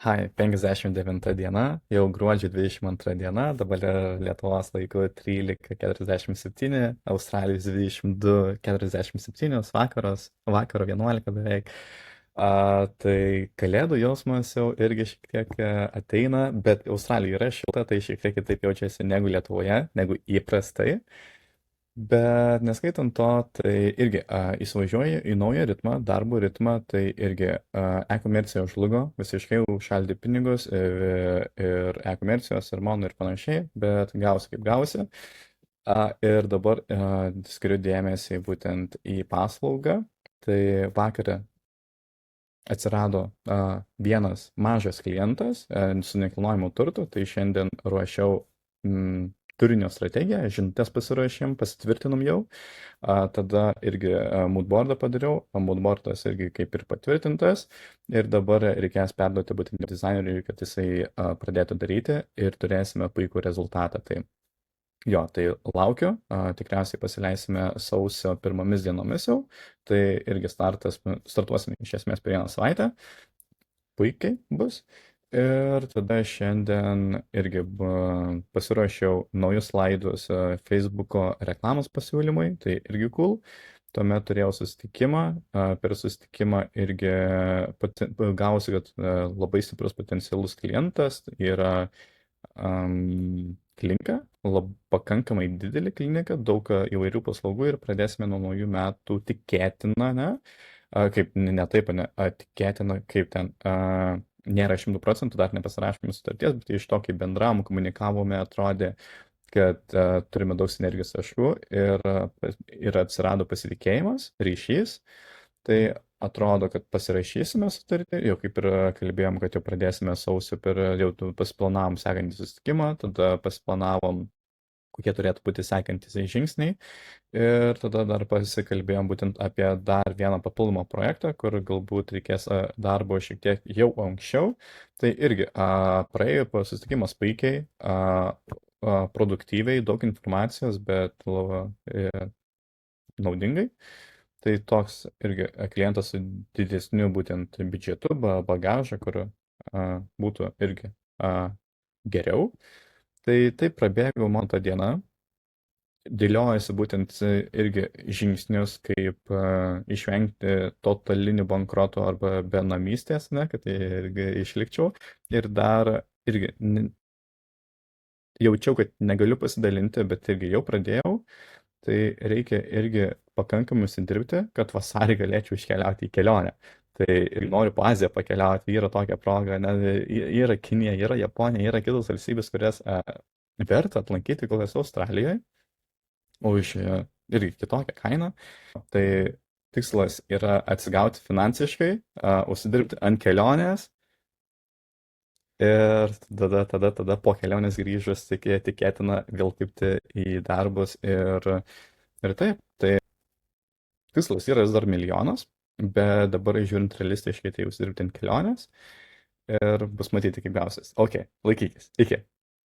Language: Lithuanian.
Hai, 59 diena, jau gruodžio 22 diena, dabar yra Lietuvos laiku 13:47, Australijos 22:47, vakaro 11 beveik. Tai kalėdų jausmas jau irgi šiek tiek ateina, bet Australijoje yra šilta, tai šiek tiek kitaip jaučiasi negu Lietuvoje, negu įprastai. Bet neskaitant to, tai irgi įsivažiuoji į naują ritmą, darbo ritmą, tai irgi e-komercija žlugo, visiškai užšaldė pinigus ir e-komercijos, ir mano ir panašiai, bet gausi kaip gausi. Ir dabar skiriu dėmesį būtent į paslaugą. Tai vakarą atsirado vienas mažas klientas su nekilnojimu turtu, tai šiandien ruošiau turinio strategiją, žinutes pasirašėm, pasitvirtinom jau, tada irgi moodboardą padariau, moodboardas irgi kaip ir patvirtintas ir dabar reikės perduoti būtent dizaineriui, kad jisai pradėtų daryti ir turėsime puikų rezultatą. Tai jo, tai laukiu, tikriausiai pasileisime sausio pirmomis dienomis jau, tai irgi startuosime iš esmės per vieną savaitę, puikiai bus. Ir tada šiandien irgi pasiruošiau naujus slaidus Facebook'o reklamos pasiūlymui, tai irgi cool. Tuomet turėjau susitikimą, per susitikimą irgi gausi, kad labai stiprus potencialus klientas yra klinika, pakankamai didelė klinika, daug įvairių paslaugų ir pradėsime nuo naujų metų tikėtina, ne? Kaip ne taip, ne, tikėtina, kaip ten nėra 100%, dar nepasirašome sutarties, bet iš to, kaip bendravom, komunikavome, atrodė, kad turime daug sinergijos taškų ir atsirado pasitikėjimas, ryšys. Tai atrodo, kad pasirašysime sutartį, jau kaip ir kalbėjom, kad jau pradėsime sausio, jau pasiplanavom sekantį susitikimą, tada pasiplanavom, kokie turėtų būti sekantis žingsniai. Ir tada dar pasikalbėjom būtent apie dar vieną papildomą projektą, kur galbūt reikės darbo šiek tiek jau anksčiau. Tai irgi praėjo susitikimas puikiai, produktyviai, daug informacijos, bet naudingai. Tai toks irgi klientas su didesniu būtent biudžetu, bagažą, kur būtų irgi geriau. Tai taip prabėgo man tą dieną, dėliojasi būtent irgi žingsnius, kaip išvengti totalinių bankroto arba benamystės, ne, kad irgi išlikčiau. Ir dar irgi jaučiau, kad negaliu pasidalinti, bet irgi jau pradėjau. Tai reikia irgi pakankamai užsidirbti, kad vasarį galėčiau iškeliauti į kelionę. Tai ir noriu po Aziją pakeliauti, yra tokia proga, yra Kinija, yra Japonija, yra kitos valstybės, kurias verta aplankyti, kol esu Australijoje, už irgi kitokią kainą. Tai tikslas yra atsigauti finansiškai, užsidirbti ant kelionės ir tada po kelionės grįžus tikėtina vėl kibti į darbus ir taip. Tai tikslas yra dar milijonas, bet dabar žiūrint realistiškai, tai užsidirbti ant kelionės ir bus matyti kaip gausis. Ok, laikykis. Iki.